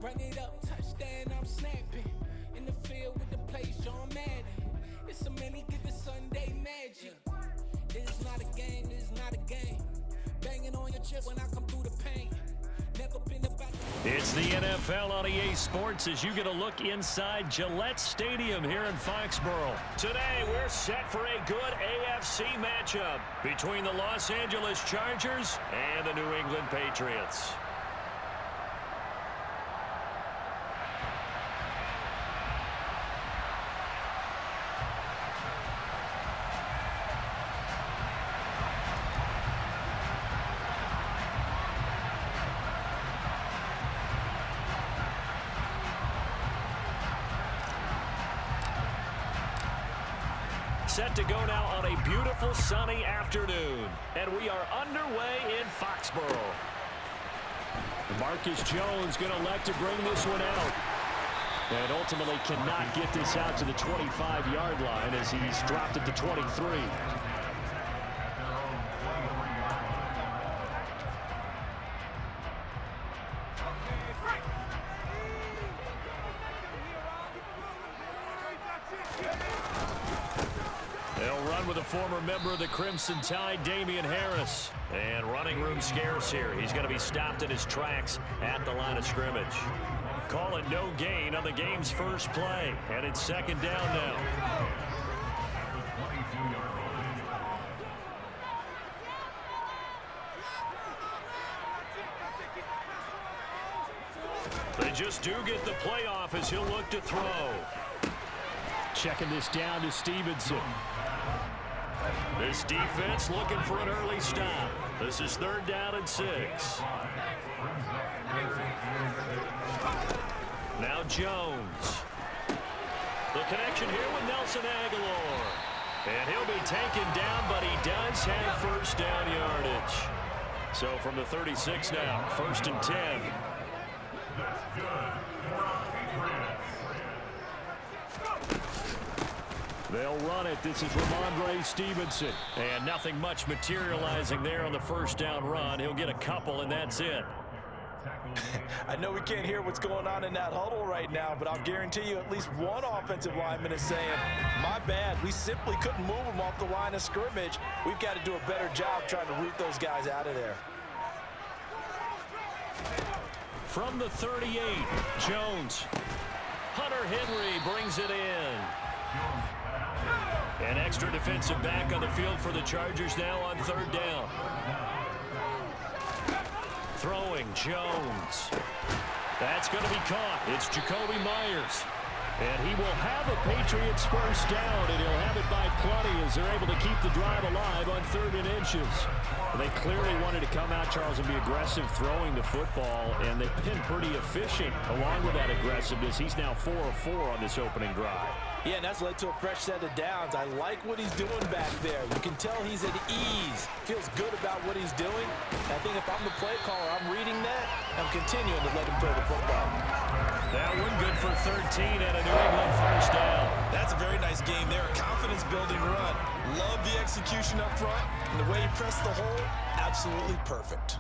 Run it up, touchdown, I'm snapping. In the field with the plays, John Madden. It's a many get the Sunday magic. This is not a game, this is not a game. Banging on your chest when I come through the paint. Never been about It's the NFL on EA Sports as you get a look inside Gillette Stadium here in Foxborough. Today, we're set for a good AFC matchup between the Los Angeles Chargers and the New England Patriots. Set to go now on a beautiful sunny afternoon. And we are underway in Foxborough. Marcus Jones going to elect to bring this one out. And ultimately cannot get this out to the 25-yard line as he's dropped it to 23. With a former member of the Crimson Tide, Damian Harris. And running room scarce here. He's going to be stopped in his tracks at the line of scrimmage. Call it no gain on the game's first play. And it's second down now. They just do get the playoff as he'll look to throw. Checking this down to Stevenson. This defense looking for an early stop. This is third down and 6. Now Jones. The connection here with Nelson Aguilar. And he'll be taken down, but he does have first down yardage. So from the 36 now, first and 10. They'll run it. This is Ramondre Stevenson. And nothing much materializing there on the first down run. He'll get a couple, and that's it. I know we can't hear what's going on in that huddle right now, but I'll guarantee you at least one offensive lineman is saying, my bad, we simply couldn't move them off the line of scrimmage. We've got to do a better job trying to root those guys out of there. From the 38, Jones. Hunter Henry brings it in. An extra defensive back on the field for the Chargers now on third down. Throwing, Jones. That's going to be caught. It's Jacoby Myers. And he will have a Patriots first down, and he'll have it by plenty as they're able to keep the drive alive on 3rd and inches. They clearly wanted to come out, Charles, and be aggressive throwing the football, and they've been pretty efficient along with that aggressiveness. He's now 4 of 4 on this opening drive. Yeah, and that's led to a fresh set of downs. I like what he's doing back there. You can tell he's at ease. Feels good about what he's doing. I think if I'm the play caller, I'm reading that. I'm continuing to let him throw the football. That one good for 13 and a New England first down. That's a very nice game there. A confidence-building run. Love the execution up front. And the way he pressed the hole, absolutely perfect.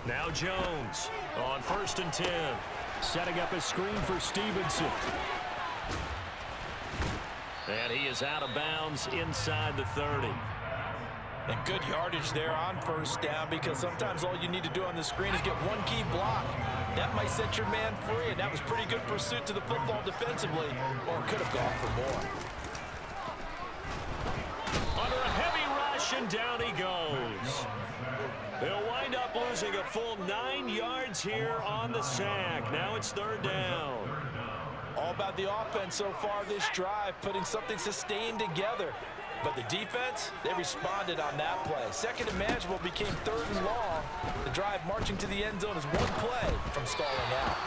Now Jones on 1st and 10. Setting up a screen for Stevenson. And he is out of bounds inside the 30. And good yardage there on first down, because sometimes all you need to do on the screen is get one key block. That might set your man free, and that was pretty good pursuit to the football defensively, or could have gone for more. Under a heavy rush, and down he goes. They'll wind up losing a full 9 yards here on the sack. Now it's third down. All about the offense so far this drive, putting something sustained together. But the defense, they responded on that play. Second and manageable became 3rd and long. The drive marching to the end zone is one play from stalling out.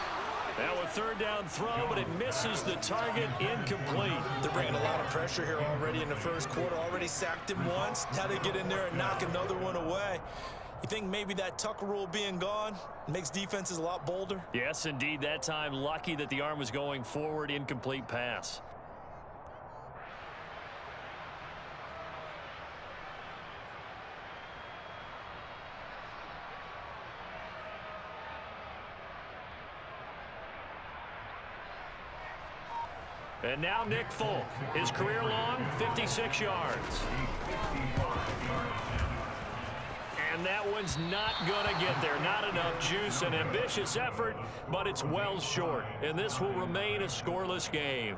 Now a third down throw, but it misses the target, incomplete. They're bringing a lot of pressure here already in the first quarter. Already sacked him once. Now they get in there and knock another one away. You think maybe that Tucker rule being gone makes defenses a lot bolder? Yes, indeed. That time, lucky that the arm was going forward, incomplete pass. And now Nick Folk. His career long, 56 yards. And that one's not going to get there. Not enough juice. An ambitious effort, but it's well short. And this will remain a scoreless game.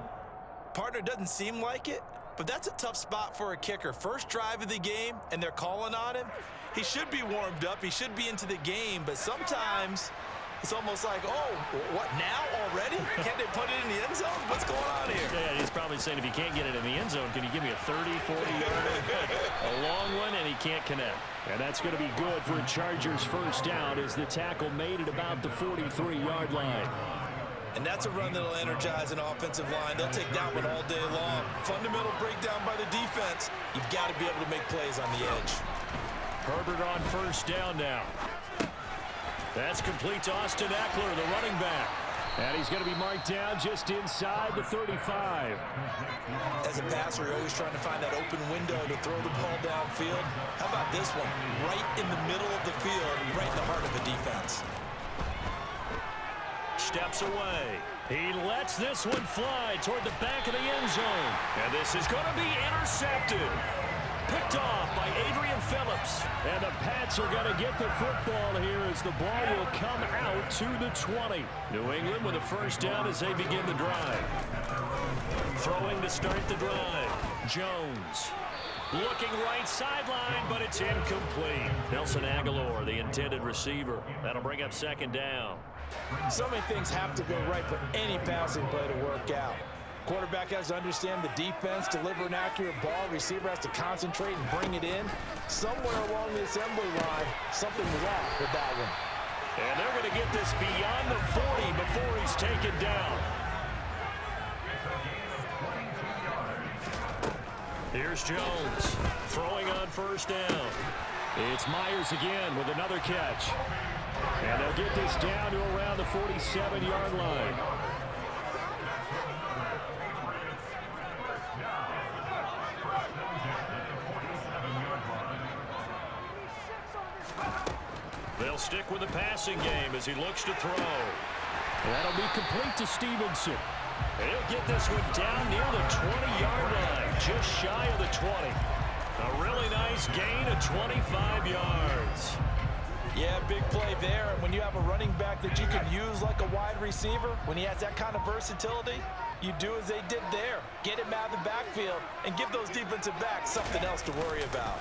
Partner, doesn't seem like it, but that's a tough spot for a kicker. First drive of the game, and they're calling on him. He should be warmed up. He should be into the game, but sometimes it's almost like, oh, what, now already? Can't they put it in the end zone? What's going on here? Yeah, he's probably saying, if you can't get it in the end zone, can you give me a 30, 40-yarder? A long one, and he can't connect. And that's going to be good for a Chargers first down as the tackle made it about the 43-yard line. And that's a run that'll energize an offensive line. They'll take that one all day long. Fundamental breakdown by the defense. You've got to be able to make plays on the edge. Herbert on first down now. That's complete to Austin Eckler, the running back. And he's going to be marked down just inside the 35. As a passer, you're always trying to find that open window to throw the ball downfield. How about this one? Right in the middle of the field, right in the heart of the defense. Steps away. He lets this one fly toward the back of the end zone. And this is going to be intercepted. Picked off by Adrian Phillips. And the Pats are going to get the football here as the ball will come out to the 20. New England with a first down as they begin the drive. Throwing to start the drive. Jones. Looking right sideline, but it's incomplete. Nelson Aguilar, the intended receiver. That'll bring up second down. So many things have to go right for any passing play to work out. Quarterback has to understand the defense, deliver an accurate ball. Receiver has to concentrate and bring it in. Somewhere along the assembly line, something's off with that one. And they're going to get this beyond the 40 before he's taken down. Here's Jones throwing on first down. It's Myers again with another catch. And they'll get this down to around the 47-yard line. They'll stick with the passing game as he looks to throw. That'll be complete to Stevenson. And he'll get this one down near the 20-yard line, just shy of the 20. A really nice gain of 25 yards. Yeah, big play there. And when you have a running back that you can use like a wide receiver, when he has that kind of versatility, you do as they did there. Get him out of the backfield and give those defensive backs something else to worry about.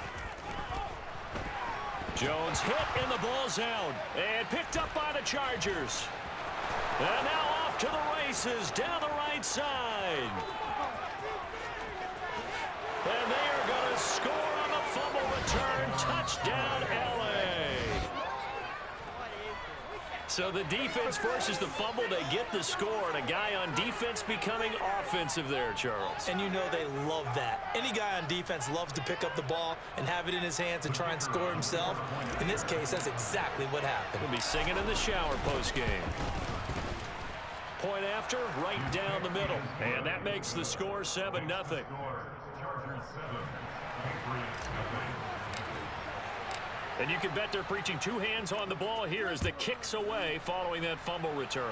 Jones hit and the ball's out. And picked up by the Chargers. And now off to the races down the right side. And they are going to score on the fumble return. Touchdown, L.A. So the defense forces the fumble. They get the score. And a guy on defense becoming offensive there, Charles. And you know they love that. Any guy on defense loves to pick up the ball and have it in his hands and try and score himself. In this case, that's exactly what happened. He'll be singing in the shower post-game. Point after, right down the middle. And that makes the score 7-0. And you can bet they're preaching two hands on the ball here as the kick's away following that fumble return.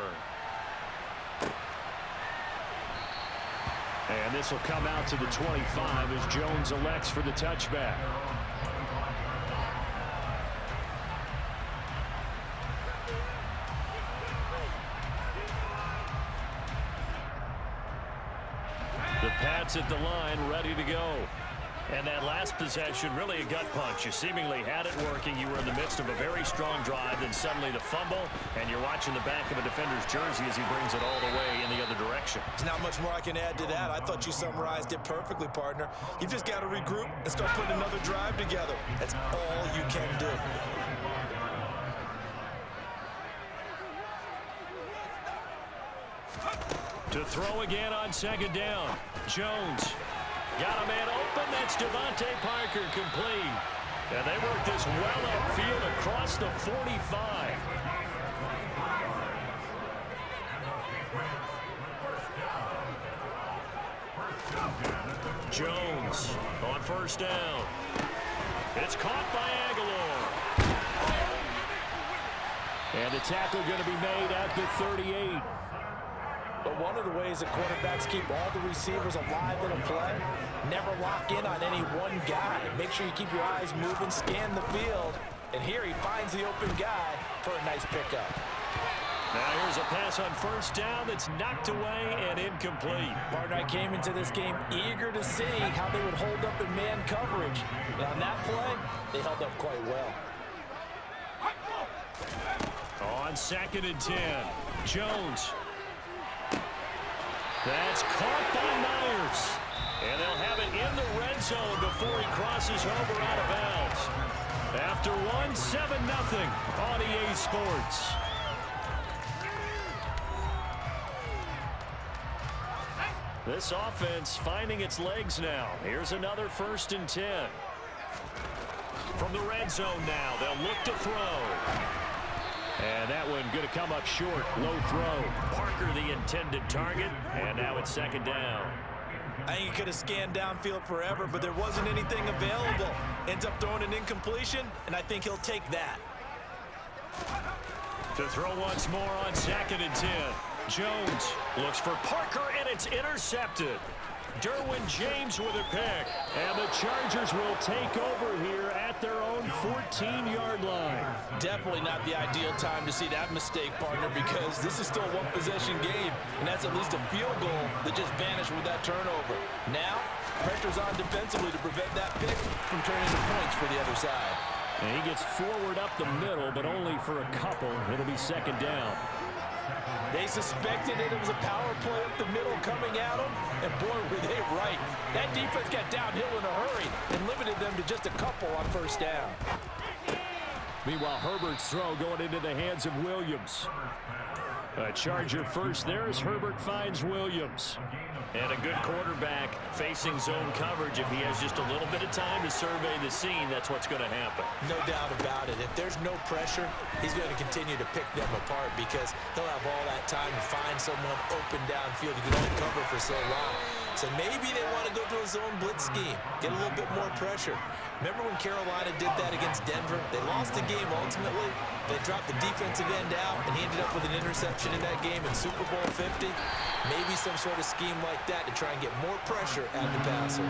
And this will come out to the 25 as Jones elects for the touchback. The Pats at the line, ready to go. And that last possession, really a gut punch. You seemingly had it working. You were in the midst of a very strong drive, then suddenly the fumble, and you're watching the back of a defender's jersey as he brings it all the way in the other direction. There's not much more I can add to that. I thought you summarized it perfectly, partner. You've just got to regroup and start putting another drive together. That's all you can do. To throw again on second down. Jones got a man open. That's Devontae Parker, complete. And they work this well upfield across the 45. Jones on first down. It's caught by Aguilar. And the tackle going to be made at the 38. But one of the ways that quarterbacks keep all the receivers alive in a play, never lock in on any one guy. Make sure you keep your eyes moving, scan the field. And here he finds the open guy for a nice pickup. Now here's a pass on first down that's knocked away and incomplete. Partner, I came into this game eager to see how they would hold up in man coverage. But on that play, they held up quite well. On 2nd and 10, Jones. That's caught by Myers. And they'll have it in the red zone before he crosses over out of bounds. After one, 7-0 on EA Sports. This offense finding its legs now. Here's another 1st and 10. From the red zone now, they'll look to throw. And that one going to come up short. Low throw. Parker the intended target. And now it's 2nd down. I think he could have scanned downfield forever, but there wasn't anything available. Ends up throwing an incompletion, and I think he'll take that. To throw once more on 2nd and 10. Jones looks for Parker, and it's intercepted. Derwin James with a pick. And the Chargers will take over here at their own 14-yard line. Definitely not the ideal time to see that mistake, partner, because this is still a one-possession game, and that's at least a field goal that just vanished with that turnover. Now, pressure's on defensively to prevent that pick from turning to points for the other side. And he gets forward up the middle, but only for a couple. It'll be 2nd down. They suspected it was a power play up the middle coming at them, and boy, were they right. That defense got downhill in a hurry and limited them to just a couple on 1st down. Meanwhile, Herbert's throw going into the hands of Williams. A Charger first there as Herbert finds Williams. And a good quarterback facing zone coverage. If he has just a little bit of time to survey the scene, that's what's going to happen. No doubt about it. If there's no pressure, he's going to continue to pick them apart because he'll have all that time to find someone open downfield. He can only cover for so long. So maybe they want to go to a zone blitz scheme, get a little bit more pressure. Remember when Carolina did that against Denver? They lost the game ultimately. They dropped the defensive end out, and he ended up with an interception in that game in Super Bowl 50. Maybe some sort of scheme like that to try and get more pressure at the passer.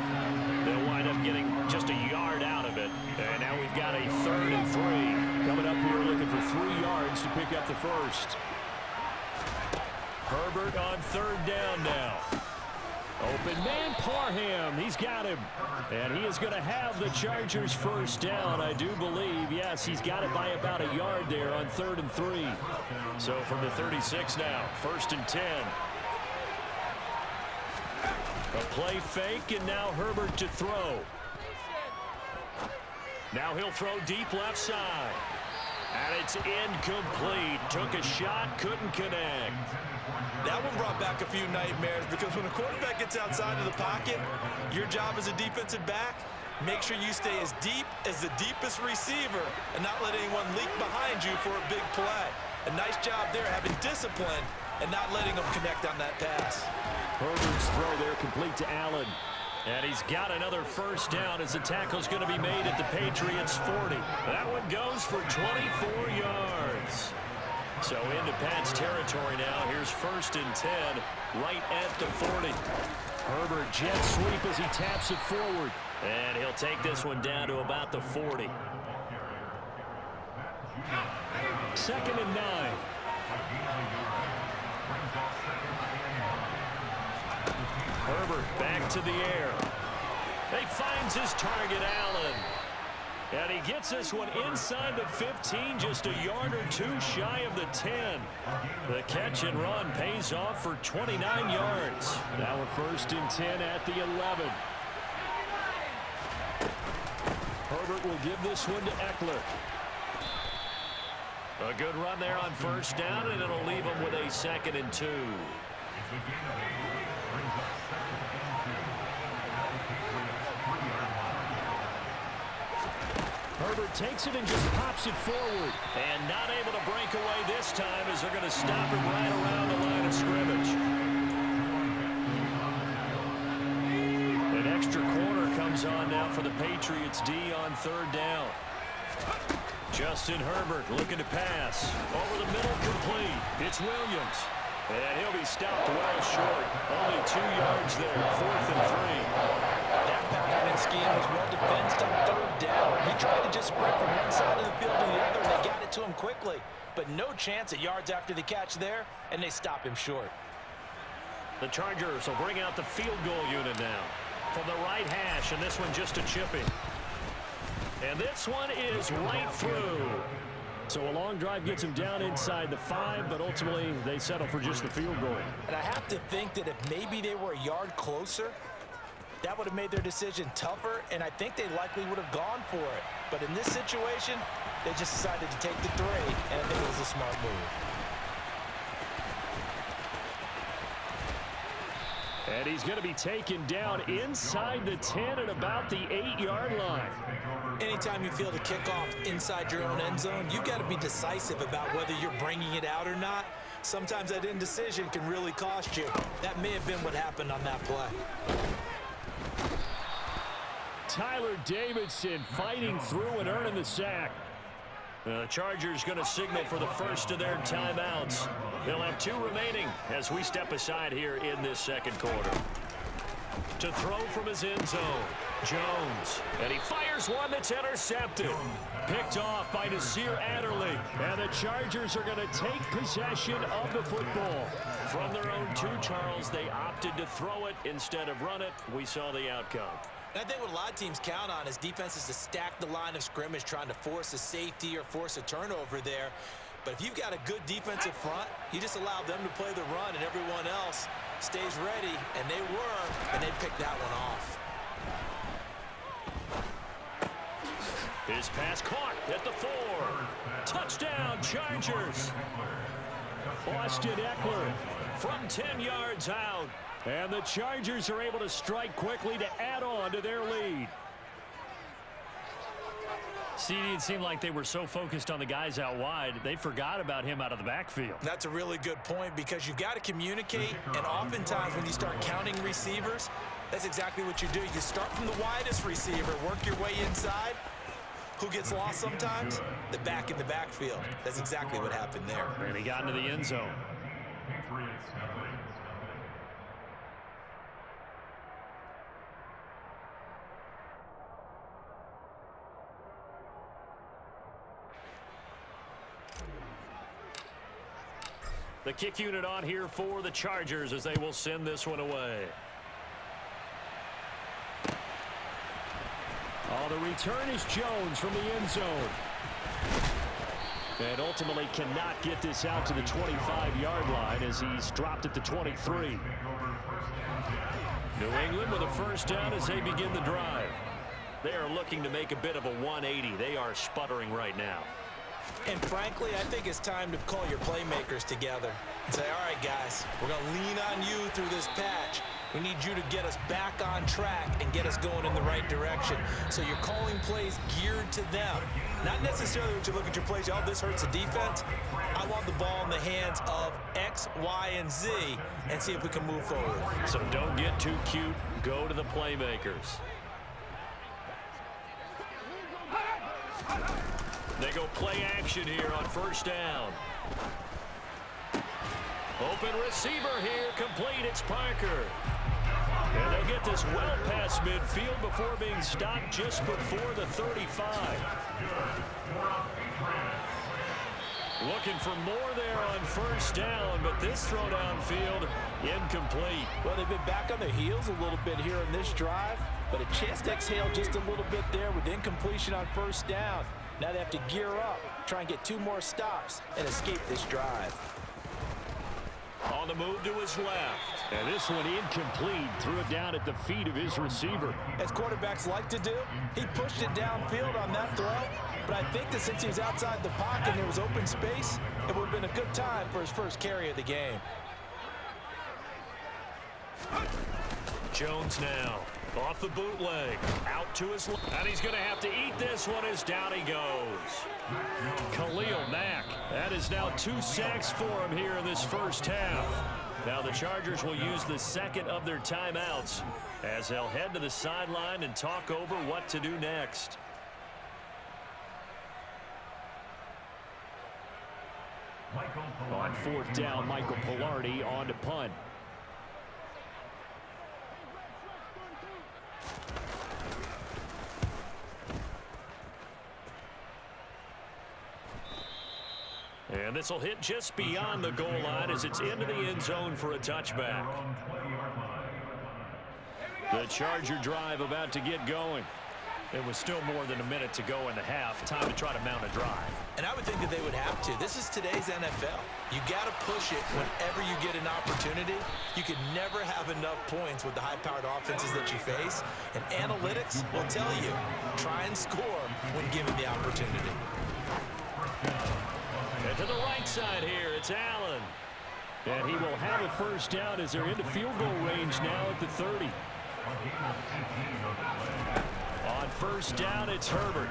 They'll wind up getting just a yard out of it. And now we've got a 3rd and 3. Coming up here looking for 3 yards to pick up the first. Herbert on 3rd down now. Open man, Parham. He's got him. And he is going to have the Chargers 1st down, I do believe. Yes, he's got it by about a yard there on 3rd and 3. So from the 36 now, 1st and 10. A play fake, and now Herbert to throw. Now he'll throw deep left side. And it's incomplete. Took a shot, couldn't connect. That one brought back a few nightmares because when a quarterback gets outside of the pocket, your job as a defensive back, make sure you stay as deep as the deepest receiver and not let anyone leak behind you for a big play. A nice job there having discipline and not letting them connect on that pass. Herbert's throw there complete to Allen. And he's got another 1st down as the tackle's going to be made at the Patriots 40. That one goes for 24 yards. So into Pat's territory now. Here's 1st and 10 right at the 40. Herbert jet sweep as he taps it forward. And he'll take this one down to about the 40. 2nd and 9. Herbert back to the air. He finds his target, Allen. And he gets this one inside the 15, just a yard or 2 shy of the 10. The catch and run pays off for 29 yards. Now we're 1st and 10 at the 11. Herbert will give this one to Eckler. A good run there on 1st down, and it'll leave him with a 2nd and 2. Herbert takes it and just pops it forward. And not able to break away this time as they're going to stop him right around the line of scrimmage. An extra corner comes on now for the Patriots D on 3rd down. Justin Herbert looking to pass. Over the middle, complete. It's Williams. And he'll be stopped well short. Only 2 yards there, 4th and 3. That pattern and scheme was well defensed on 3rd down. He tried to just sprint from one side of the field to the other, and they got it to him quickly. But no chance at yards after the catch there, and they stop him short. The Chargers will bring out the field goal unit now. From the right hash, and this one just a chipping. And this one is right through. So a long drive gets him down inside the 5, but ultimately they settle for just the field goal. And I have to think that if maybe they were a yard closer, that would have made their decision tougher, and I think they likely would have gone for it. But in this situation, they just decided to take the 3, and I think it was a smart move. And he's going to be taken down inside the 10 at about the 8-yard line. Anytime you feel the kickoff inside your own end zone, you've got to be decisive about whether you're bringing it out or not. Sometimes that indecision can really cost you. That may have been what happened on that play. Tyler Davidson fighting through and earning the sack. The Chargers going to signal for the first of their timeouts. They'll have 2 remaining as we step aside here in this second quarter. To throw from his end zone, Jones. And he fires one that's intercepted. Picked off by Nasir Adderley. And the Chargers are going to take possession of the football. From their own 2, Charles, they opted to throw it instead of run it. We saw the outcome. And I think what a lot of teams count on is defenses to stack the line of scrimmage, trying to force a safety or force a turnover there. But if you've got a good defensive front, you just allow them to play the run and everyone else stays ready, and they were, and they picked that one off. His pass caught at the 4. Touchdown, Chargers. Austin Eckler from 10 yards out. And the Chargers are able to strike quickly to add on to their lead. CD, it seemed like they were so focused on the guys out wide, they forgot about him out of the backfield. That's a really good point, because you've got to communicate, and oftentimes when you start counting receivers, that's exactly what you do. You start from the widest receiver, work your way inside. Who gets lost sometimes? The back in the backfield. That's exactly what happened there. And he got into the end zone. The kick unit on here for the Chargers as they will send this one away. Oh, the return is Jones from the end zone. And ultimately cannot get this out to the 25-yard line as he's dropped at the 23. New England with a first down as they begin the drive. They are looking to make a bit of a 180. They are sputtering right now. And frankly, I think it's time to call your playmakers together and say, all right, guys, we're going to lean on you through this patch. We need you to get us back on track and get us going in the right direction. So you're calling plays geared to them. Not necessarily what you look at your plays, oh, this hurts the defense. I want the ball in the hands of X, Y, and Z and see if we can move forward. So don't get too cute. Go to the playmakers. They go play action here on first down. Open receiver here, complete, it's Parker. And they'll get this well past midfield before being stopped just before the 35. Looking for more there on first down, but this throw downfield, incomplete. Well, they've been back on their heels a little bit here in this drive, but a chance to exhale just a little bit there with incompletion on first down. Now they have to gear up, try and get 2 more stops, and escape this drive. On the move to his left. And this one incomplete. Threw it down at the feet of his receiver. As quarterbacks like to do, he pushed it downfield on that throw. But I think that since he was outside the pocket and there was open space, it would have been a good time for his first carry of the game. Jones now. Off the bootleg. Out to his left. And he's going to have to eat this one as down he goes. Khalil Mack. That is now 2 sacks for him here in this first half. Now the Chargers will use the second of their timeouts as they'll head to the sideline and talk over what to do next. on fourth down. Michael Pilardi on to punt. And this will hit just beyond the goal line as it's into the end zone for a touchback. The Charger drive about to get going. It was still more than a minute to go in the half. Time to try to mount a drive. And I would think that they would have to. This is today's NFL. You got to push it whenever you get an opportunity. You can never have enough points with the high-powered offenses that you face. And analytics will tell you, try and score when given the opportunity. And to the right side here, it's Allen. And he will have a first down as they're into field goal range now at the 30. On first down, it's Herbert.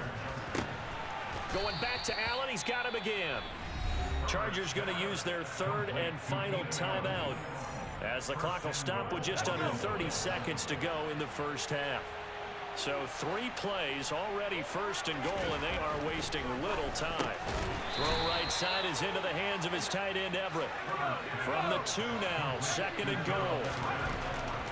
Going back to Allen, he's got him again. Chargers going to use their third and final timeout as the clock will stop with just under 30 seconds to go in the first half. So 3 plays, already first and goal, and they are wasting little time. Throw right side is into the hands of his tight end, Everett. From the 2 now, second and goal.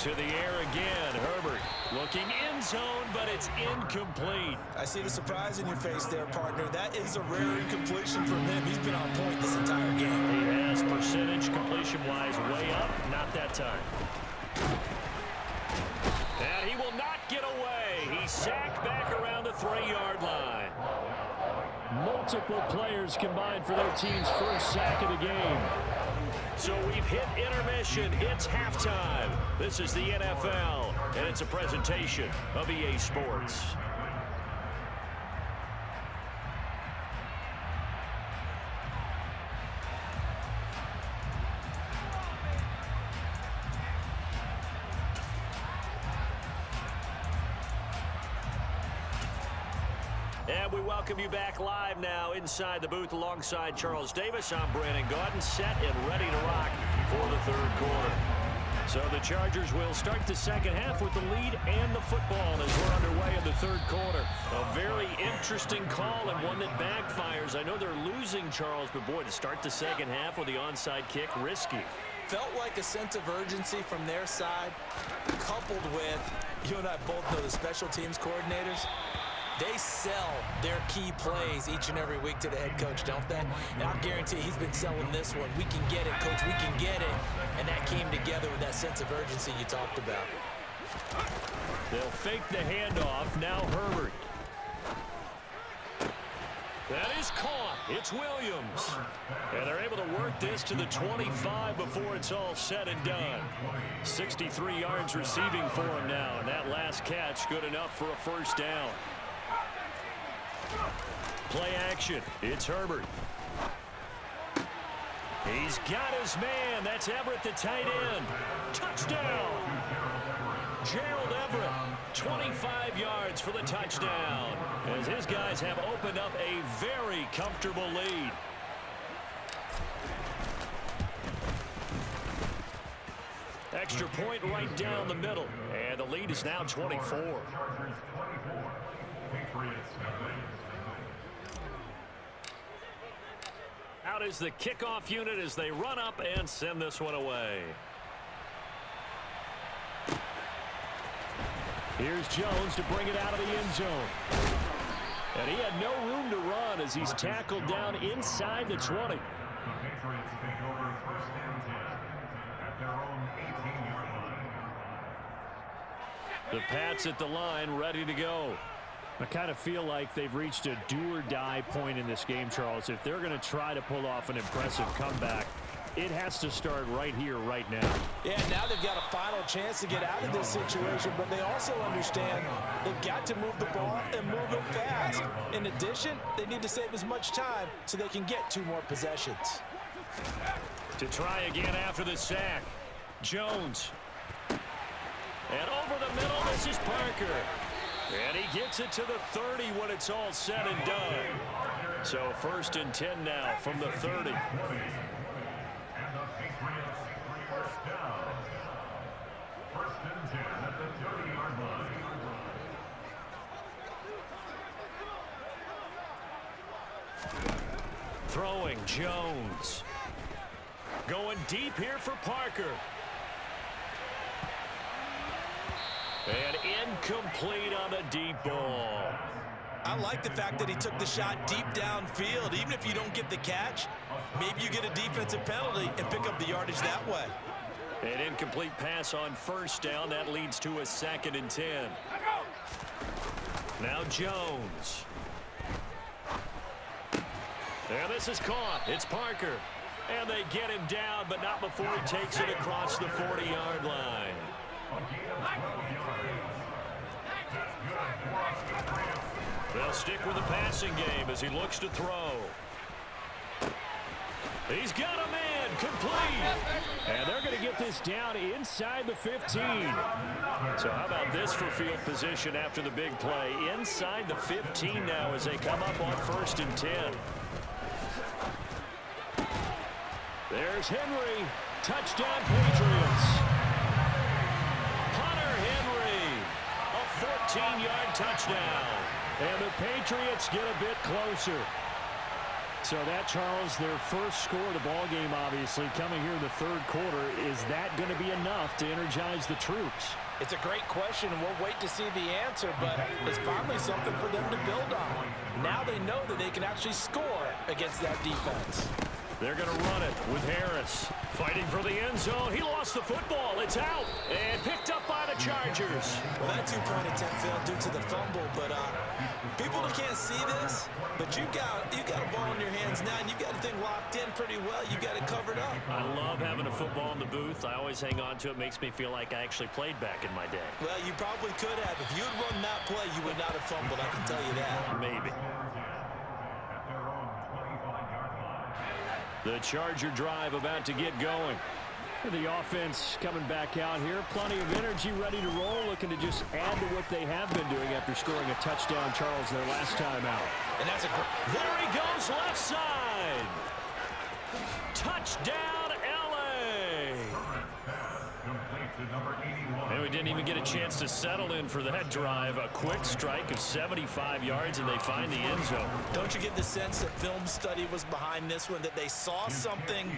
To the air again, Herbert looking end zone, but it's incomplete. I see the surprise in your face there, partner. That is a rare incompletion from him. He's been on point this entire game. He has percentage completion-wise way up, not that time. And he will not get away. He's sacked back around the 3-yard line. Multiple players combined for their team's first sack of the game. So we've hit intermission. It's halftime. This is the NFL, and it's a presentation of EA Sports. And we welcome you back live now inside the booth alongside Charles Davis. I'm Brandon Gaudin, set and ready to rock for the third quarter. So the Chargers will start the second half with the lead and the football as we're underway in the third quarter. A very interesting call and one that backfires. I know they're losing, Charles, but boy, to start the second half with the onside kick, risky. Felt like a sense of urgency from their side, coupled with, you and I both know the special teams coordinators. They sell their key plays each and every week to the head coach, don't they? And I'll guarantee he's been selling this one. We can get it, coach. We can get it. And that came together with that sense of urgency you talked about. They'll fake the handoff. Now Herbert. That is caught. It's Williams. And they're able to work this to the 25 before it's all said and done. 63 yards receiving for him now. And that last catch good enough for a first down. Play action. It's Herbert. He's got his man. That's Everett, the tight end. Touchdown. Gerald Everett, 25 yards for the touchdown, as his guys have opened up a very comfortable lead. Extra point right down the middle, and the lead is now 24. Out is the kickoff unit as they run up and send this one away. Here's Jones to bring it out of the end zone. And he had no room to run as he's tackled down inside the 20. The Patriots take over first and 10 at their own 18-yard line. The Pats at the line, ready to go. I kind of feel like they've reached a do-or-die point in this game, Charles. If they're going to try to pull off an impressive comeback, it has to start right here, right now. Yeah, now they've got a final chance to get out of this situation, but they also understand they've got to move the ball and move it fast. In addition, they need to save as much time so they can get 2 more possessions. To try again after the sack, Jones. And over the middle, this is Parker. And he gets it to the 30 when it's all said and done. So first and 10 now from the 30. And the Patriots first down. First and 10 at the 30-yard line. Throwing Jones. Going deep here for Parker. And incomplete on the deep ball. I like the fact that he took the shot deep downfield. Even if you don't get the catch, maybe you get a defensive penalty and pick up the yardage that way. An incomplete pass on first down. That leads to a 2nd and 10. Now Jones. And this is caught. It's Parker. And they get him down, but not before he takes it across the 40-yard line. They'll stick with the passing game as he looks to throw. He's got a man complete. And they're going to get this down inside the 15. So how about this for field position after the big play? Inside the 15 now as they come up on 1st and 10. There's Henry. Touchdown Patriots. Hunter Henry. A 14-yard touchdown. And the Patriots get a bit closer. So that, Charles, their first score of the ball game, obviously, coming here in the 3rd quarter. Is that going to be enough to energize the troops? It's a great question, and we'll wait to see the answer, but it's finally something for them to build on. Now they know that they can actually score against that defense. They're going to run it with Harris. Fighting for the end zone. He lost the football. It's out. And picked up by the Chargers. Well, that 2-point attempt failed due to the fumble, but people can't see this, but you've got a ball in your hands now, and you've got the thing locked in pretty well. You've got it covered up. I love having a football in the booth. I always hang on to it. Makes me feel like I actually played back in my day. Well, you probably could have. If you had run that play, you would not have fumbled. I can tell you that. Maybe. The Charger drive about to get going. The offense coming back out here. Plenty of energy, ready to roll, looking to just add to what they have been doing after scoring a touchdown, Charles, their last time out. And that's a there he goes, left side. Touchdown, L.A. And we didn't even get a chance to settle in for that drive. A quick strike of 75 yards, and they find the end zone. Don't you get the sense that film study was behind this one, that they saw something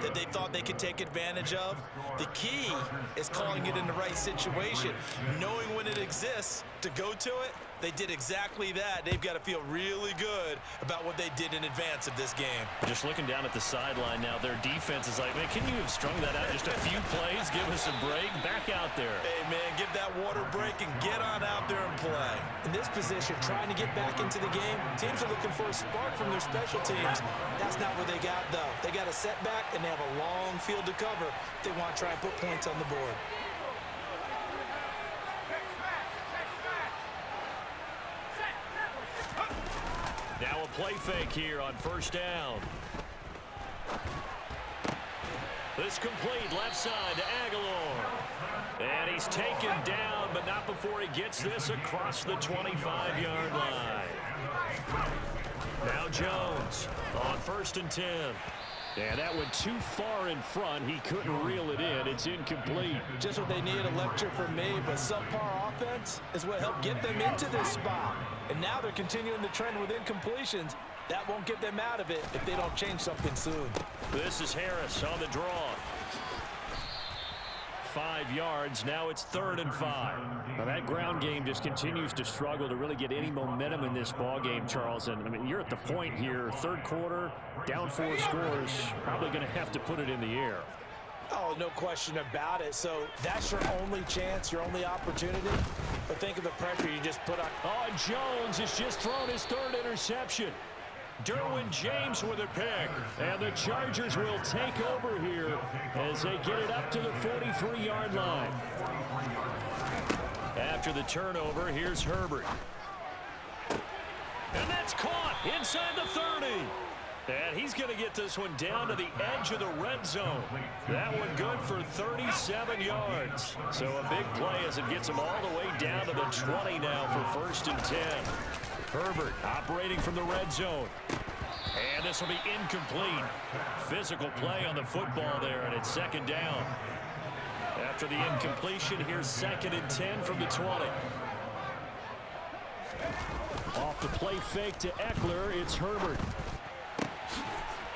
that they thought they could take advantage of? The key is calling it in the right situation, knowing when it exists to go to it. They did exactly that. They've got to feel really good about what they did in advance of this game. Just looking down at the sideline now, their defense is like, man, can you have strung that out just a few plays? Give us a break. Back out there. Hey, man, give that water break and get on out there and play. In this position, trying to get back into the game, teams are looking for a spark from their special teams. That's not what they got, though. They got a setback, and they have a long field to cover if they want to try and put points on the board. Now a play fake here on 1st down. This complete left side to Aguilar. And he's taken down, but not before he gets this across the 25-yard line. Now Jones on 1st and 10. And that went too far in front. He couldn't reel it in. It's incomplete. Just what they need, a lecture from me, but subpar offense is what helped get them into this spot. And now they're continuing the trend with incompletions. That won't get them out of it if they don't change something soon. This is Harris on the draw. 5 yards. Now it's 3rd and 5. Now that ground game just continues to struggle to really get any momentum in this ball game, Charles. And I mean, you're at the point here, 3rd quarter, down 4 scores, probably going to have to put it in the air. Oh, no question about it. So that's your only chance, your only opportunity. But think of the pressure you just put on. Oh, Jones has just thrown his 3rd interception. Derwin James with a pick. And the Chargers will take over here as they get it up to the 43-yard line. After the turnover, here's Herbert. And that's caught inside the 30. And he's going to get this one down to the edge of the red zone. That one good for 37 yards. So a big play as it gets him all the way down to the 20 now for 1st and 10. Herbert operating from the red zone. And this will be incomplete. Physical play on the football there, and it's 2nd down. After the incompletion, here's 2nd and 10 from the 20. Off the play fake to Eckler, it's Herbert.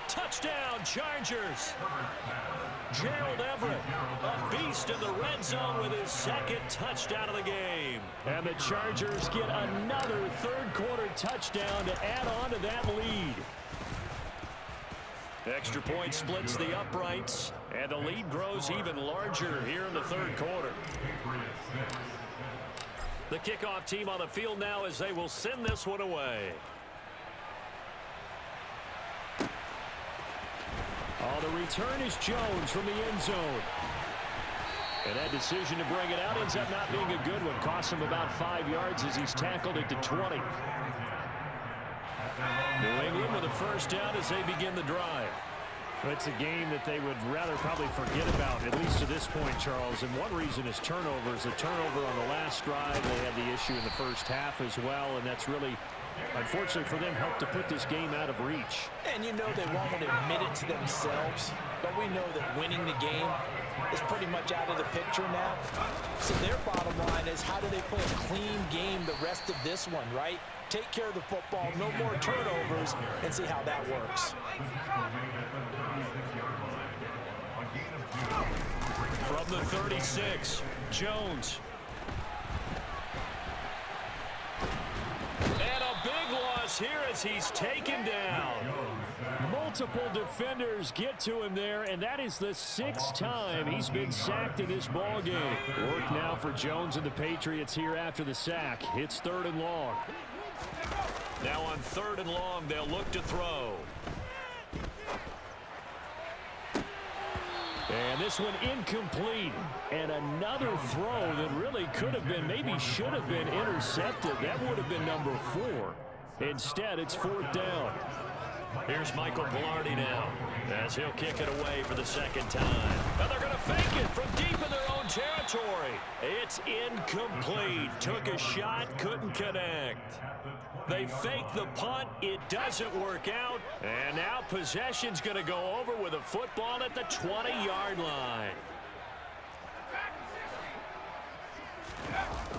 Touchdown, Chargers. Gerald Everett, a beast in the red zone with his second touchdown of the game. And the Chargers get another third-quarter touchdown to add on to that lead. Extra point splits the uprights, and the lead grows even larger here in the third quarter. The kickoff team on the field now as they will send this one away. Oh, the return is Jones from the end zone. And that decision to bring it out ends up not being a good one. Costs him about 5 yards as he's tackled it to 20. New England with a first down as they begin the drive. It's a game that they would rather probably forget about, at least to this point, Charles. And one reason is turnovers. A turnover on the last drive. They had the issue in the first half as well, and that's really, unfortunately for them, helped to put this game out of reach. And you know they won't want to admit it to themselves, but we know that winning the game is pretty much out of the picture now. So their bottom line is, how do they play a clean game the rest of this one, right? Take care of the football, no more turnovers, and see how that works. From the 36, Jones. And a big loss here as he's taken down. Multiple defenders get to him there, and that is the 6th time he's been sacked in this ball game. Work now for Jones and the Patriots here after the sack. It's 3rd and long. Now on 3rd and long, they'll look to throw. And this one incomplete. And another throw that really could have been, maybe should have been intercepted. That would have been number 4. Instead, it's 4th down. Here's Michael Pilardi now as he'll kick it away for the 2nd time. And they're going to fake it from deep in their own territory. It's incomplete. Took a shot, couldn't connect. They fake the punt. It doesn't work out. And now possession's going to go over with a football at the 20-yard line.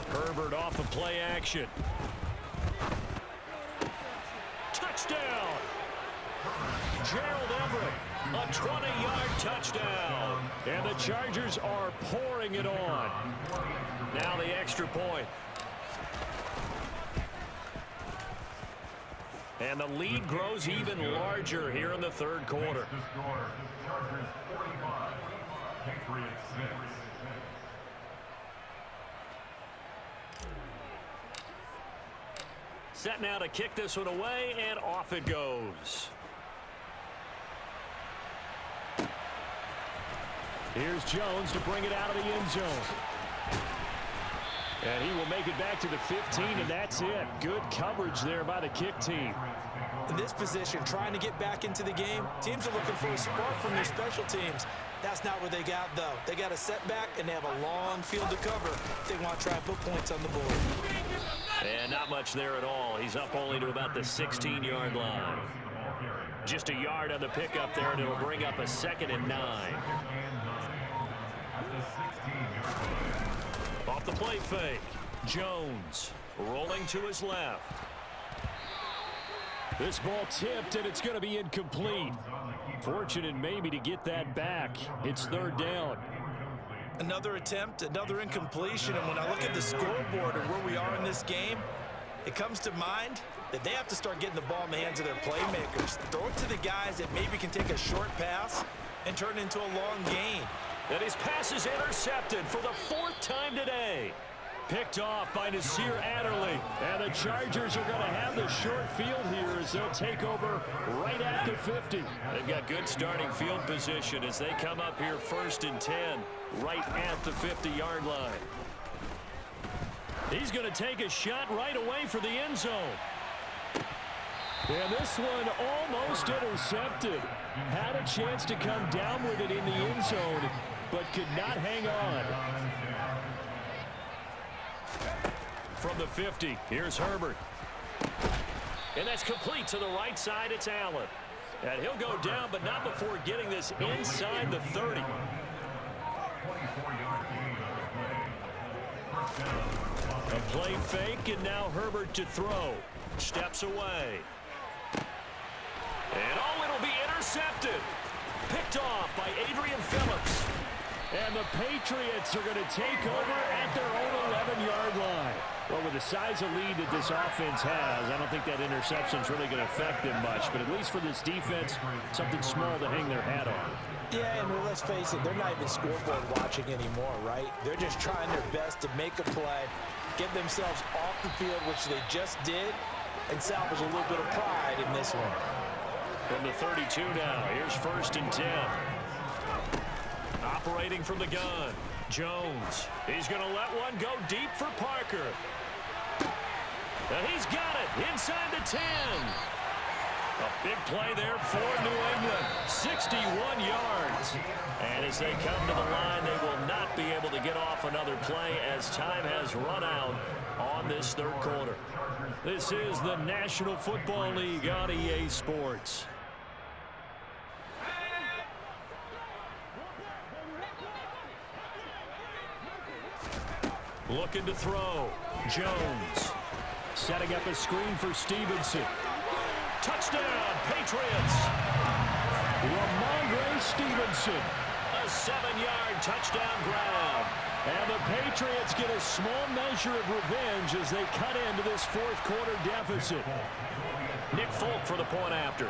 Herbert off of play action. Touchdown! Gerald Everett, a 20-yard touchdown. And the Chargers are pouring it on. Now the extra point. And the lead grows even larger here in the 3rd quarter. Chargers 45, Patriots 6. Set now to kick this one away, and off it goes. Here's Jones to bring it out of the end zone. And he will make it back to the 15, and that's it. Good coverage there by the kick team. In this position, trying to get back into the game, teams are looking for a spark from their special teams. That's not what they got, though. They got a setback, and they have a long field to cover if they want to try and put points on the board. And not much there at all. He's up only to about the 16-yard line. Just a yard on the pickup there, and it'll bring up a 2nd and 9. Off the play fake. Jones rolling to his left. This ball tipped, and it's going to be incomplete. Fortunate maybe to get that back. It's 3rd down. Another attempt, another incompletion, and when I look at the scoreboard and where we are in this game, it comes to mind that they have to start getting the ball in the hands of their playmakers. Throw it to the guys that maybe can take a short pass and turn it into a long gain. And his pass is intercepted for the 4th time today. Picked off by Nasir Adderley. And the Chargers are going to have the short field here as they'll take over right at the 50. They've got good starting field position as they come up here 1st and 10 right at the 50-yard line. He's going to take a shot right away for the end zone. And this one almost intercepted. Had a chance to come down with it in the end zone, but could not hang on. From the 50, here's Herbert. And that's complete to the right side. It's Allen. And he'll go down, but not before getting this inside the 30. A play fake, and now Herbert to throw. Steps away. And oh, it'll be intercepted. Picked off by Adrian Phillips. And the Patriots are going to take over at their own 11-yard line. Well, with the size of lead that this offense has, I don't think that interception is really going to affect them much. But at least for this defense, something small to hang their hat on. Yeah, and let's face it, they're not even scoreboard watching anymore, right? They're just trying their best to make a play, get themselves off the field, which they just did, and salvage a little bit of pride in this one. From the 32 now, here's 1st and 10. Operating from the gun, Jones. He's going to let one go deep for Parker. And he's got it inside the 10. A big play there for New England. 61 yards. And as they come to the line, they will not be able to get off another play as time has run out on this third quarter. This is the National Football League on EA Sports. Looking to throw. Jones. Setting up a screen for Stevenson. Touchdown, Patriots. Ramondre Stevenson. A 7-yard touchdown grab. And the Patriots get a small measure of revenge as they cut into this fourth quarter deficit. Nick Folk for the point after.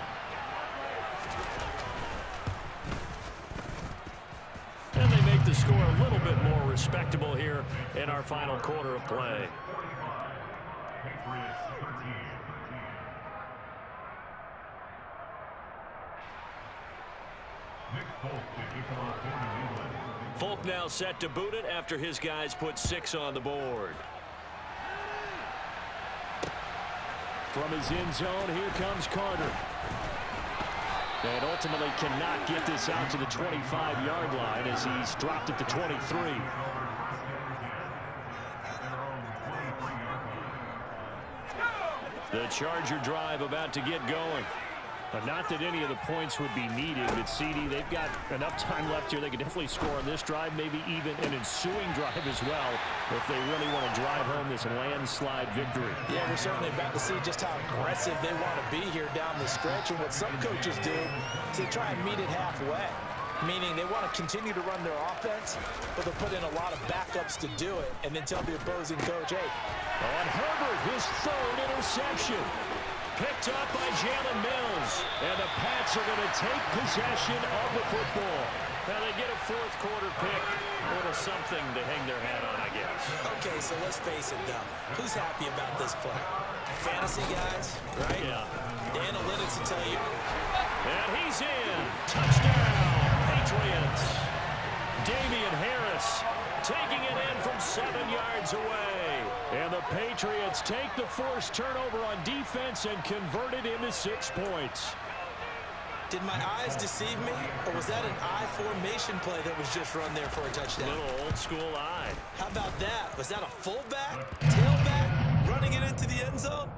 And they make the score a little bit more respectable here in our final quarter of play. Folk now set to boot it after his guys put 6 on the board. From his end zone, here comes Carter. And ultimately cannot get this out to the 25-yard line as he's dropped at the 23. The Charger drive about to get going. But not that any of the points would be needed, but CD, they've got enough time left here. They could definitely score on this drive, maybe even an ensuing drive as well, if they really want to drive home this landslide victory. Yeah, we're certainly about to see just how aggressive they want to be here down the stretch. And what some coaches do is they try and meet it halfway, meaning they want to continue to run their offense, but they'll put in a lot of backups to do it, and then tell the opposing coach, hey. On Herbert, his 3rd interception. Picked up by Jalen Mills. And the Pats are going to take possession of the football. Now they get a fourth quarter pick. A little something to hang their hat on, I guess. Okay, so let's face it, though. Who's happy about this play? Fantasy guys, right? Yeah. The analytics will tell you. And he's in. Touchdown, Patriots. Damian Harris taking it in from 7 yards away. And the Patriots take the forced turnover on defense and convert it into 6 points. Did my eyes deceive me, or was that an I formation play that was just run there for a touchdown? Little old school eye. How about that? Was that a fullback, tailback, running it into the end zone?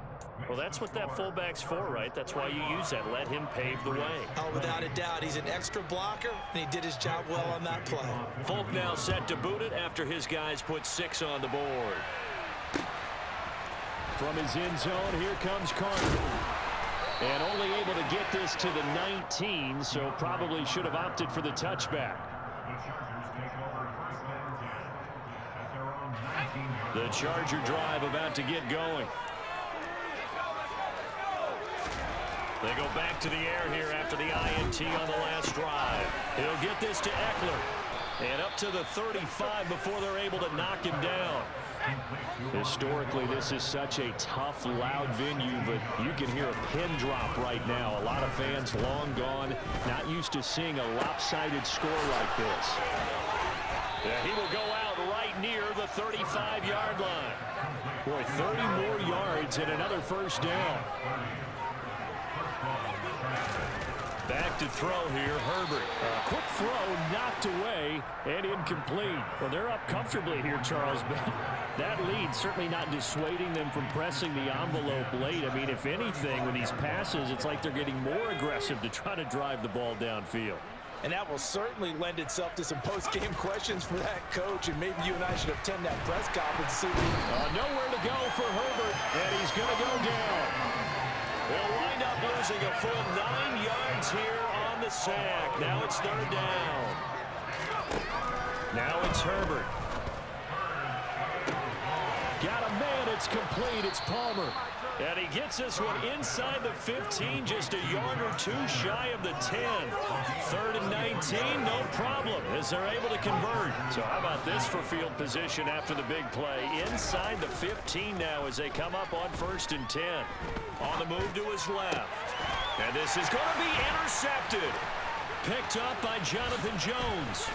Well, that's what that fullback's for, right? That's why you use that. Let him pave the way. Oh, without a doubt. He's an extra blocker, and he did his job well on that play. Folk now set to boot it after his guys put 6 on the board. From his end zone, here comes Carter. And only able to get this to the 19, so probably should have opted for the touchback. The Charger drive about to get going. They go back to the air here after the INT on the last drive. He'll get this to Eckler. And up to the 35 before they're able to knock him down. Historically, this is such a tough, loud venue, but you can hear a pin drop right now. A lot of fans long gone, not used to seeing a lopsided score like this. Yeah, he will go out right near the 35-yard line. Boy, 30 more yards and another first down. Back to throw here, Herbert. A quick throw, knocked away, and incomplete. Well, they're up comfortably here, Charles, but that lead certainly not dissuading them from pressing the envelope late. I mean, if anything, with these passes, it's like they're getting more aggressive to try to drive the ball downfield. And that will certainly lend itself to some post-game questions for that coach, and maybe you and I should attend that press conference soon. Nowhere to go for Herbert, and he's going to go down. They'll wind up losing a full 9 yards here on the sack. Now it's third down. Now it's Herbert. Got a man. It's complete. It's Palmer. And he gets this one inside the 15, just a yard or two shy of the 10. Third and 19, no problem, as they're able to convert. So how about this for field position after the big play? Inside the 15 now as they come up on 1st and 10. On the move to his left. And this is going to be intercepted. Picked up by Jonathan Jones.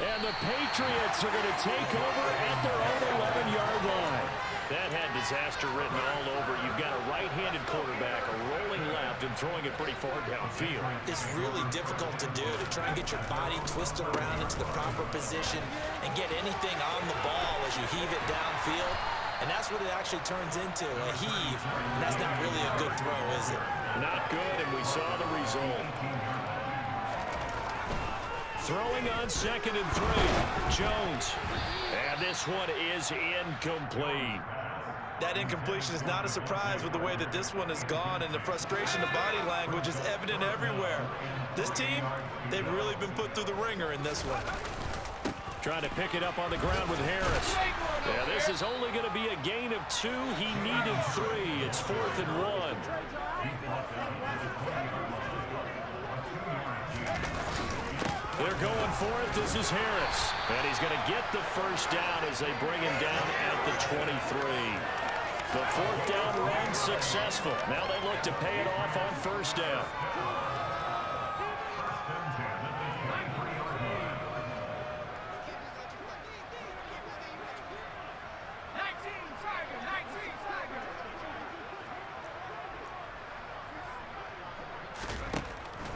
And the Patriots are going to take over at their own 11-yard line. That had disaster written all over. You've got a right-handed quarterback, a rolling left, and throwing it pretty far downfield. It's really difficult to do, to try and get your body twisted around into the proper position and get anything on the ball as you heave it downfield. And that's what it actually turns into, a heave. And that's not really a good throw, is it? Not good, and we saw the result. Throwing on 2nd and 3. Jones. And this one is incomplete. That incompletion is not a surprise with the way that this one has gone, and the frustration, the body language is evident everywhere. This team, they've really been put through the ringer in this one. Trying to pick it up on the ground with Harris. Yeah, this is only going to be a gain of 2. He needed 3. It's 4th and 1. They're going for it. This is Harris. And he's going to get the first down as they bring him down at the 23. The 4th down run successful. Now they look to pay it off on 1st down.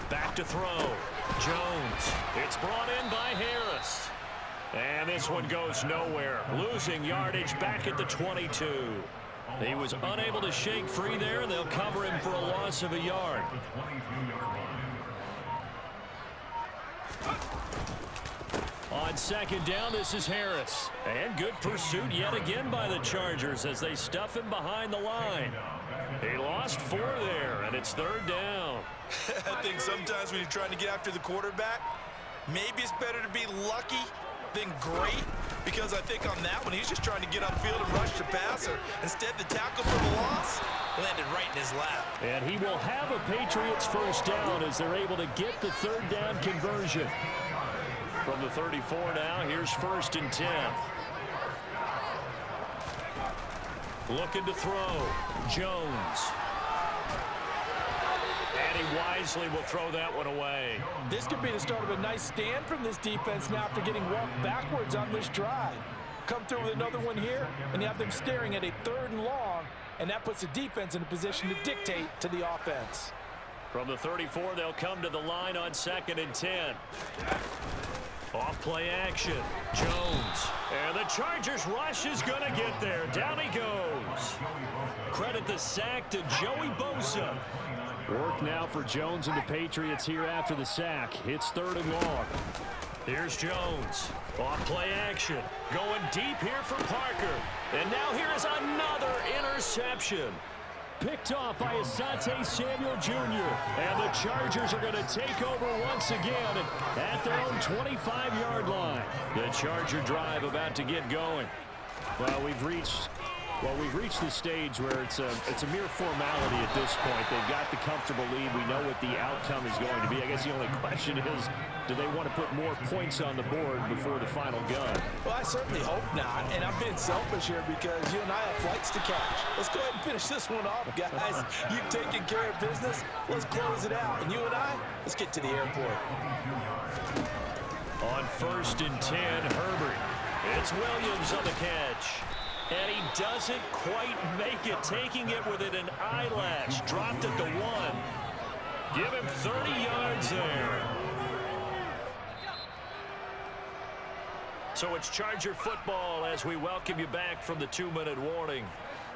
Back to throw. Jones. It's brought in by Harris. And this one goes nowhere. Losing yardage back at the 22. He was unable to shake free there. They'll cover him for a loss of a yard. On 2nd down, this is Harris. And good pursuit yet again by the Chargers as they stuff him behind the line. He lost 4 there, and it's 3rd down. I think sometimes when you're trying to get after the quarterback, maybe it's better to be lucky than great, because I think on that one, he's just trying to get upfield and rush the passer. Instead, the tackle for the loss landed right in his lap. And he will have a Patriots first down as they're able to get the 3rd down conversion. From the 34 now, here's 1st and 10. Looking to throw. Jones. And he wisely will throw that one away. This could be the start of a nice stand from this defense now after getting walked backwards on this drive. Come through with another one here, and you have them staring at a 3rd and long, and that puts the defense in a position to dictate to the offense. From the 34, they'll come to the line on 2nd and 10. Off play action. Jones. And the Chargers rush is going to get there. Down he goes. Credit the sack to Joey Bosa. Work now for Jones and the Patriots here after the sack. It's 3rd and long. Here's Jones. Off play action. Going deep here for Parker. And now here is another interception. Picked off by Asante Samuel Jr. And the Chargers are going to take over once again at their own 25-yard line. The Charger drive about to get going. Well, we've reached the stage where it's a mere formality at this point. They've got the comfortable lead. We know what the outcome is going to be. I guess the only question is, do they want to put more points on the board before the final gun? Well, I certainly hope not, and I'm being selfish here because you and I have flights to catch. Let's go ahead and finish this one off, guys. You've taken care of business. Let's close it out. And you and I, let's get to the airport. On 1st and 10, Herbert. It's Williams on the catch. And he doesn't quite make it, taking it with an eyelash. Dropped at the 1. Give him 30 yards there. So it's Charger football as we welcome you back from the 2-minute warning.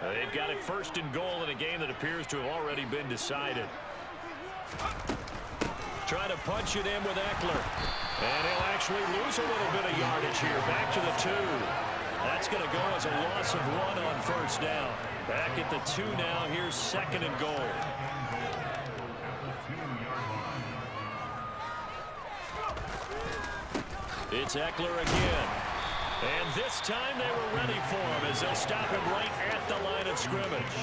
They've got it 1st and goal in a game that appears to have already been decided. Trying to punch it in with Eckler. And he'll actually lose a little bit of yardage here. Back to the 2. That's going to go as a loss of 1 on 1st down. Back at the 2 now. Here's 2nd and goal. It's Eckler again. And this time they were ready for him as they'll stop him right at the line of scrimmage.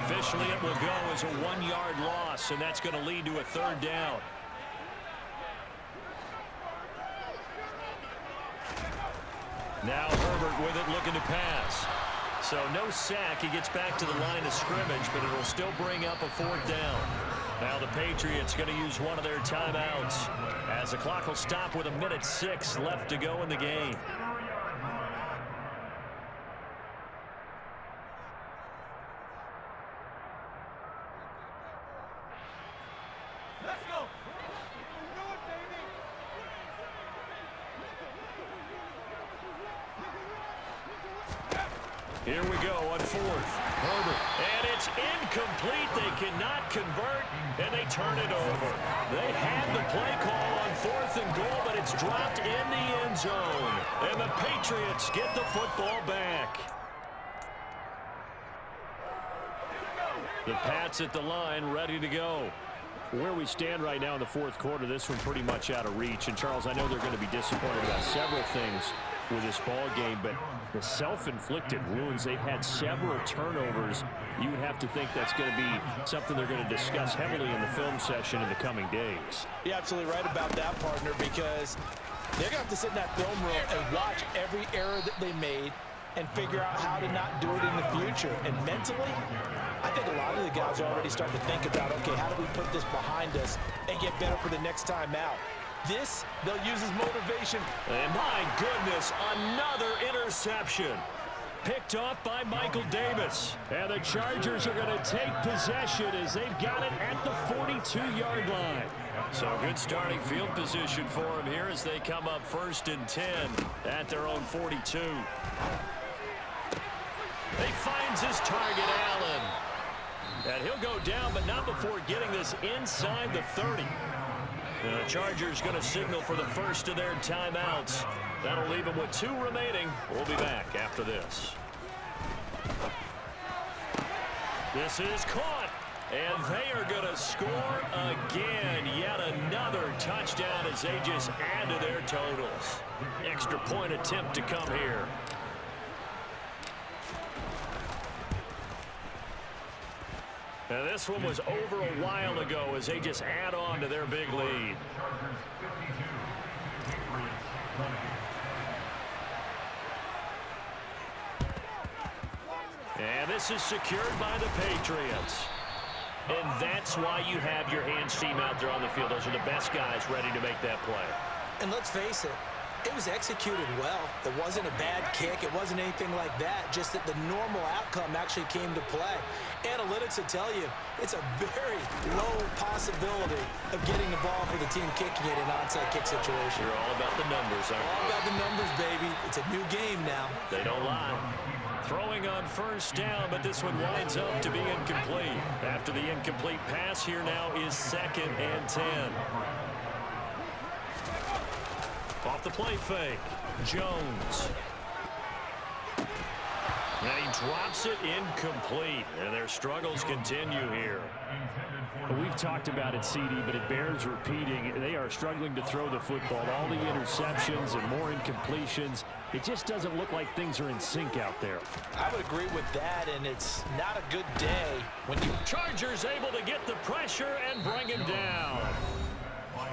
Officially, it will go as a 1-yard loss, and that's going to lead to a 3rd down. Now Herbert with it, looking to pass. So no sack. He gets back to the line of scrimmage, but it'll still bring up a 4th down. Now the Patriots going to use one of their timeouts as the clock will stop with 1:06 left to go in the game. Here we go on 4th. Herbert. And it's incomplete. They cannot convert, and they turn it over. They had the play call on 4th and goal, but it's dropped in the end zone. And the Patriots get the football back. The Pats at the line, ready to go. Where we stand right now in the 4th quarter, this one pretty much out of reach. And, Charles, I know they're going to be disappointed about several things with this ball game, but the self-inflicted wounds, they've had several turnovers. You would have to think that's going to be something they're going to discuss heavily in the film session in the coming days. You're absolutely right about that, partner, because they're going to have to sit in that film room and watch every error that they made and figure out how to not do it in the future. And mentally, I think a lot of the guys are already starting to think about, okay, how do we put this behind us and get better for the next time out? This, they'll use as motivation. And my goodness, another interception. Picked off by Michael Davis. And the Chargers are going to take possession as they've got it at the 42-yard line. So good starting field position for them here as they come up 1st and 10 at their own 42. He finds his target, Allen. And he'll go down, but not before getting this inside the 30. The Chargers going to signal for the first of their timeouts. That'll leave them with 2 remaining. We'll be back after this. This is caught. And they are going to score again. Yet another touchdown as they just add to their totals. Extra point attempt to come here. And this one was over a while ago as they just add on to their big lead. And this is secured by the Patriots. And that's why you have your hands team out there on the field. Those are the best guys ready to make that play. And let's face it, it was executed well. It wasn't a bad kick. It wasn't anything like that. Just that the normal outcome actually came to play. Analytics will tell you it's a very low possibility of getting the ball for the team kicking it in an onside kick situation. You're all about the numbers, aren't you? All about the numbers, baby. It's a new game now. They don't lie. Throwing on first down, but this one winds up to be incomplete. After the incomplete pass, here now is 2nd and 10. Off the play fake, Jones. And he drops it incomplete, and their struggles continue here. We've talked about it, CD, but it bears repeating. They are struggling to throw the football. All the interceptions and more incompletions. It just doesn't look like things are in sync out there. I would agree with that, and it's not a good day when you... Chargers able to get the pressure and bring him down.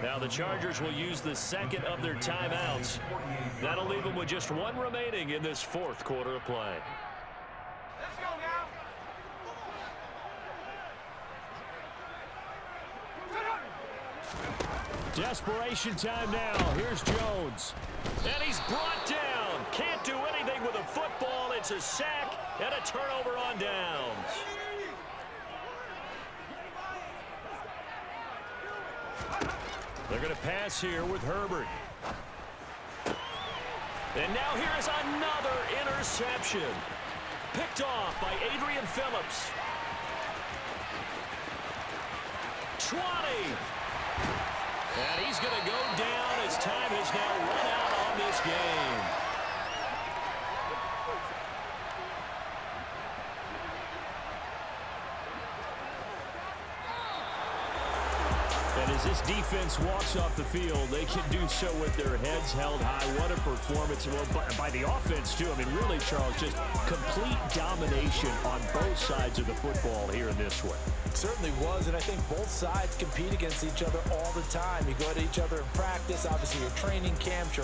Now the Chargers will use the 2nd of their timeouts. That'll leave them with just 1 remaining in this 4th quarter of play. Let's go now. Desperation time now. Here's Jones. And he's brought down. Can't do anything with a football. It's a sack and a turnover on downs. They're going to pass here with Herbert. And now here is another interception. Picked off by Adrian Phillips. 20. And he's going to go down as time has now run out on this game. And as this defense walks off the field, they can do so with their heads held high. What a performance. Well, by the offense, too. I mean, really, Charles, just complete domination on both sides of the football here in this one. It certainly was, and I think both sides compete against each other all the time. You go at each other in practice, obviously your training camps, your